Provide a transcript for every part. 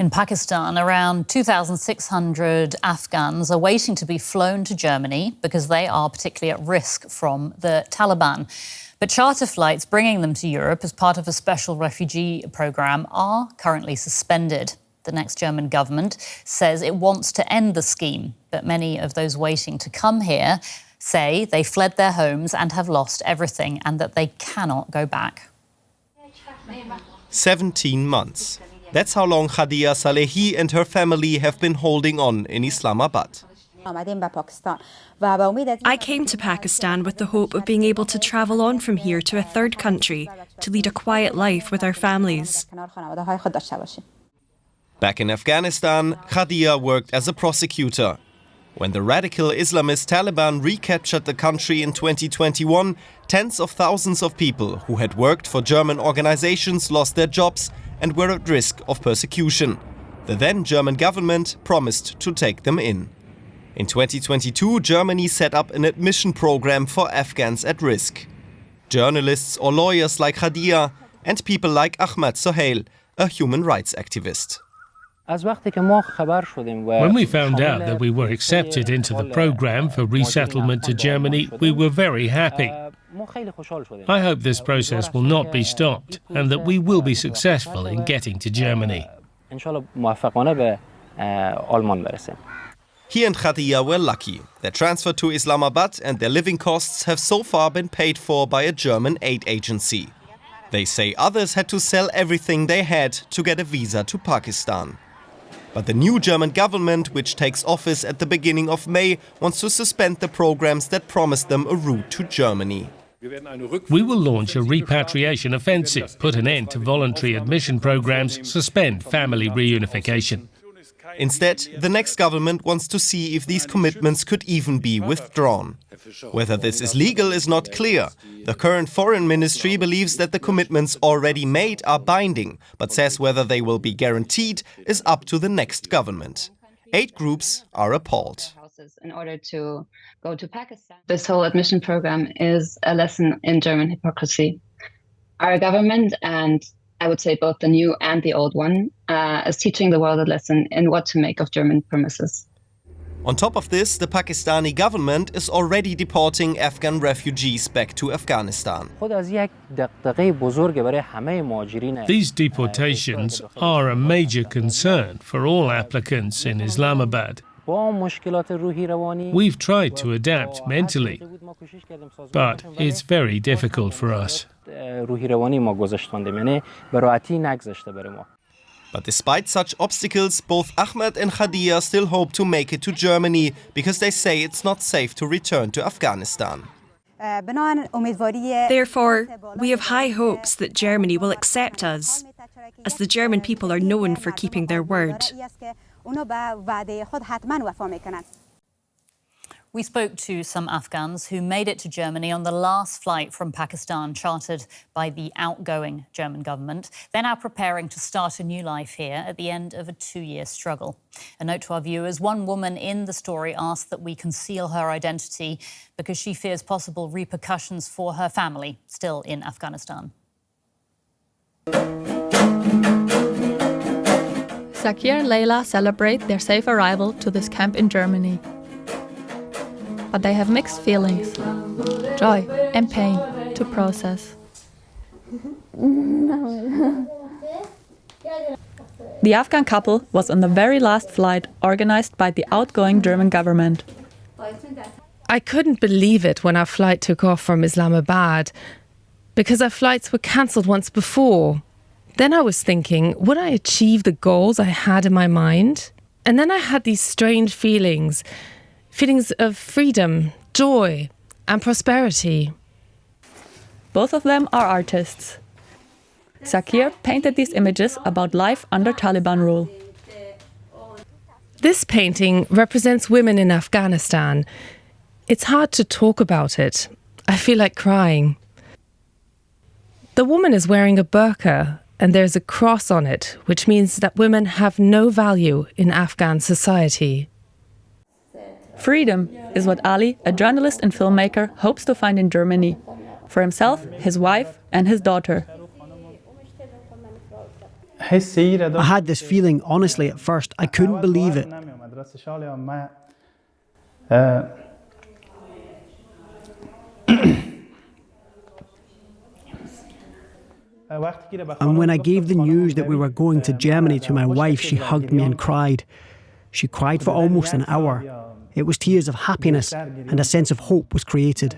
In Pakistan, around 2,600 Afghans are waiting to be flown to Germany because they are particularly at risk from the Taliban. But charter flights bringing them to Europe as part of a special refugee programme are currently suspended. The next German government says it wants to end the scheme, but many of those waiting to come here say they fled their homes and have lost everything and that they cannot go back. 17 months. That's how long Khadija Salehi and her family have been holding on in Islamabad. I came to Pakistan with the hope of being able to travel on from here to a third country to lead a quiet life with our families. Back in Afghanistan, Khadija worked as a prosecutor. When the radical Islamist Taliban recaptured the country in 2021, tens of thousands of people who had worked for German organizations lost their jobs and were at risk of persecution. The then German government promised to take them in. In 2022, Germany set up an admission program for Afghans at risk. Journalists or lawyers like Khadija and people like Ahmad Sohail, a human rights activist. When we found out that we were accepted into the program for resettlement to Germany, we were very happy. I hope this process will not be stopped and that we will be successful in getting to Germany. He and Khadija were lucky. Their transfer to Islamabad and their living costs have so far been paid for by a German aid agency. They say others had to sell everything they had to get a visa to Pakistan. But the new German government, which takes office at the beginning of May, wants to suspend the programs that promised them a route to Germany. We will launch a repatriation offensive, put an end to voluntary admission programs, suspend family reunification. Instead, the next government wants to see if these commitments could even be withdrawn. Whether this is legal is not clear. The current foreign ministry believes that the commitments already made are binding, but says whether they will be guaranteed is up to the next government. Aid groups are appalled. In order to go to Pakistan, this whole admission program is a lesson in German hypocrisy. Our government, and I would say both the new and the old one, is teaching the world a lesson in what to make of German promises. On top of this, the Pakistani government is already deporting Afghan refugees back to Afghanistan. These deportations are a major concern for all applicants in Islamabad. We've tried to adapt mentally, but it's very difficult for us. But despite such obstacles, both Ahmed and Khadija still hope to make it to Germany because they say it's not safe to return to Afghanistan. Therefore, we have high hopes that Germany will accept us, as the German people are known for keeping their word. We spoke to some Afghans who made it to Germany on the last flight from Pakistan chartered by the outgoing German government. They're now preparing to start a new life here at the end of a 2-year struggle. A note to our viewers, one woman in the story asked that we conceal her identity because she fears possible repercussions for her family still in Afghanistan. Zakir and Layla celebrate their safe arrival to this camp in Germany. But they have mixed feelings, joy and pain to process. The Afghan couple was on the very last flight organized by the outgoing German government. I couldn't believe it when our flight took off from Islamabad, because our flights were cancelled once before. Then I was thinking, would I achieve the goals I had in my mind? And then I had these strange feelings of freedom, joy, and prosperity. Both of them are artists. Zakir painted these images about life under Taliban rule. This painting represents women in Afghanistan. It's hard to talk about it. I feel like crying. The woman is wearing a burqa, and there's a cross on it, which means that women have no value in Afghan society. Freedom is what Ali, a journalist and filmmaker, hopes to find in Germany, for himself, his wife and his daughter. I had this feeling, honestly, at first. I couldn't believe it. And when I gave the news that we were going to Germany to my wife, she hugged me and cried. She cried for almost an hour. It was tears of happiness, and a sense of hope was created.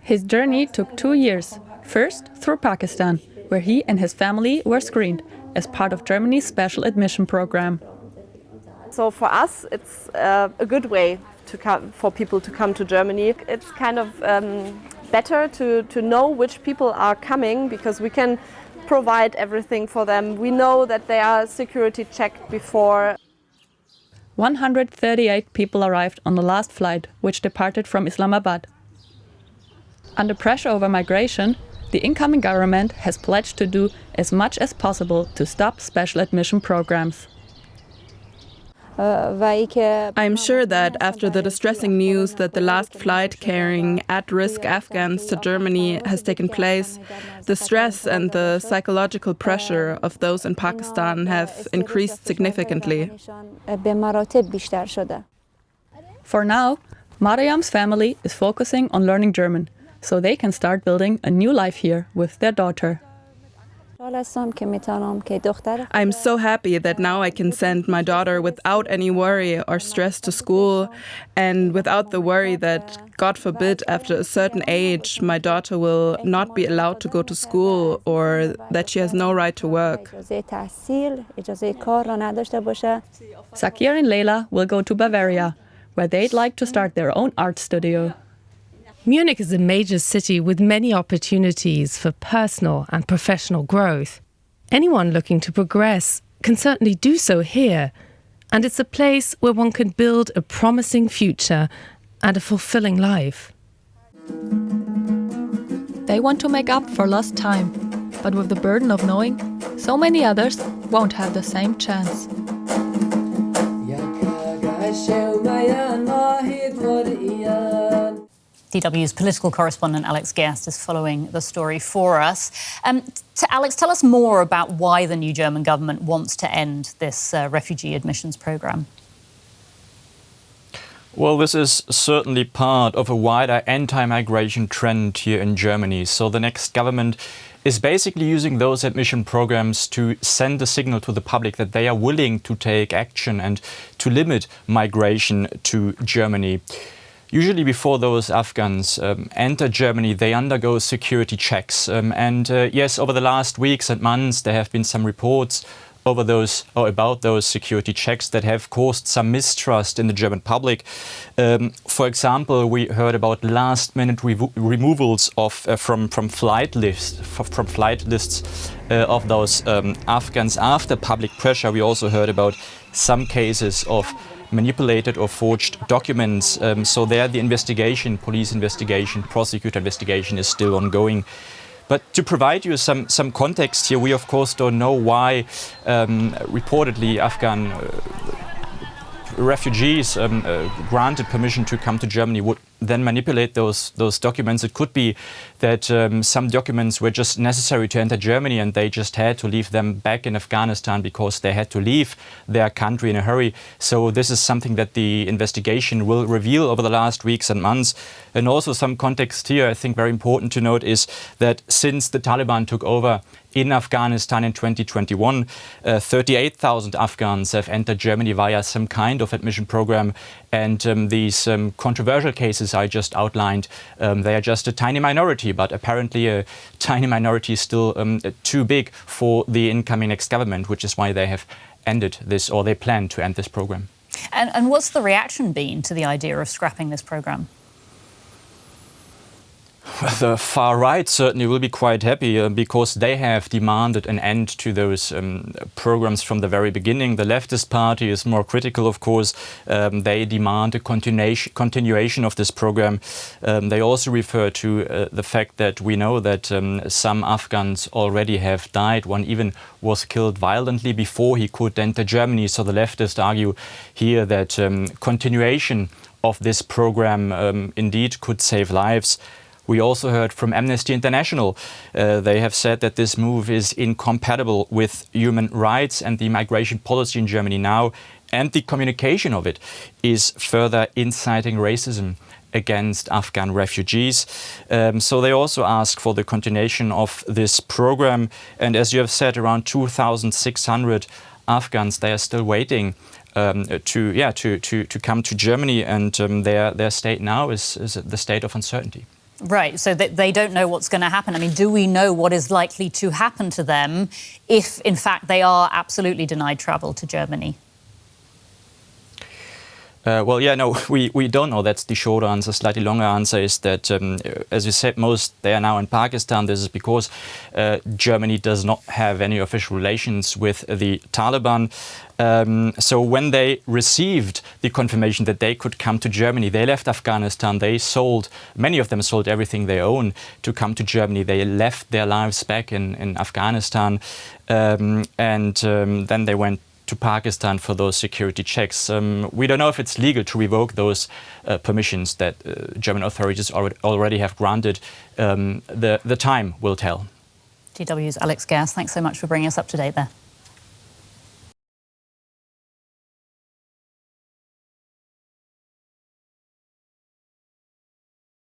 His journey took 2 years. First, through Pakistan, where he and his family were screened as part of Germany's special admission program. So for us, it's a good way for people to come to Germany. It's kind of better to know which people are coming, because we can provide everything for them. We know that they are security checked before. 138 people arrived on the last flight, which departed from Islamabad. Under pressure over migration, the incoming government has pledged to do as much as possible to stop special admission programs. I'm sure that after the distressing news that the last flight carrying at-risk Afghans to Germany has taken place, the stress and the psychological pressure of those in Pakistan have increased significantly. For now, Mariam's family is focusing on learning German, so they can start building a new life here with their daughter. I'm so happy that now I can send my daughter without any worry or stress to school, and without the worry that, God forbid, after a certain age, my daughter will not be allowed to go to school or that she has no right to work. Sakir and Leila will go to Bavaria, where they'd like to start their own art studio. Munich is a major city with many opportunities for personal and professional growth. Anyone looking to progress can certainly do so here, and it's a place where one can build a promising future and a fulfilling life. They want to make up for lost time, but with the burden of knowing so many others won't have the same chance. DW's political correspondent Alex Gerst is following the story for us. Alex, tell us more about why the new German government wants to end this refugee admissions programme. Well, this is certainly part of a wider anti-migration trend here in Germany. So the next government is basically using those admission programs to send a signal to the public that they are willing to take action and to limit migration to Germany. Usually before those Afghans enter Germany, they undergo security checks. Yes, over the last weeks and months, there have been some reports about those security checks that have caused some mistrust in the German public. For example, we heard about last-minute removals from flight lists of those Afghans after public pressure. We also heard about some cases of manipulated or forged documents. So there the investigation, police investigation, prosecutor investigation is still ongoing. But to provide you some context here, we of course don't know why reportedly Afghan refugees granted permission to come to Germany would then manipulate those documents. It could be that some documents were just necessary to enter Germany and they just had to leave them back in Afghanistan because they had to leave their country in a hurry. So this is something that the investigation will reveal over the last weeks and months. And also some context here, I think very important to note, is that since the Taliban took over in Afghanistan in 2021, 38,000 Afghans have entered Germany via some kind of admission program. And these controversial cases I just outlined, they are just a tiny minority, but apparently a tiny minority is still too big for the incoming next government, which is why they have ended this, or they plan to end this program. And what's the reaction been to the idea of scrapping this program? The far right certainly will be quite happy because they have demanded an end to those programs from the very beginning. The leftist party is more critical, of course. They demand a continuation of this program. They also refer to the fact that we know that some Afghans already have died. One even was killed violently before he could enter Germany. So the leftists argue here that continuation of this program indeed could save lives. We also heard from Amnesty International. They have said that this move is incompatible with human rights and the migration policy in Germany now, and the communication of it is further inciting racism against Afghan refugees. So they also ask for the continuation of this program. And as you have said, around 2,600 Afghans, they are still waiting to come to Germany, and their state now is the state of uncertainty. Right, so they don't know what's going to happen. I mean, do we know what is likely to happen to them if, in fact, they are absolutely denied travel to Germany? Well, yeah, no, we don't know. That's the short answer. Slightly longer answer is that, as you said, they are now in Pakistan. This is because Germany does not have any official relations with the Taliban. So when they received the confirmation that they could come to Germany, they left Afghanistan. Many of them sold everything they own to come to Germany. They left their lives back in Afghanistan, and then they went to Pakistan for those security checks. We don't know if it's legal to revoke those permissions that German authorities already have granted. The time will tell. DW's Alex Gerst, thanks so much for bringing us up to date there.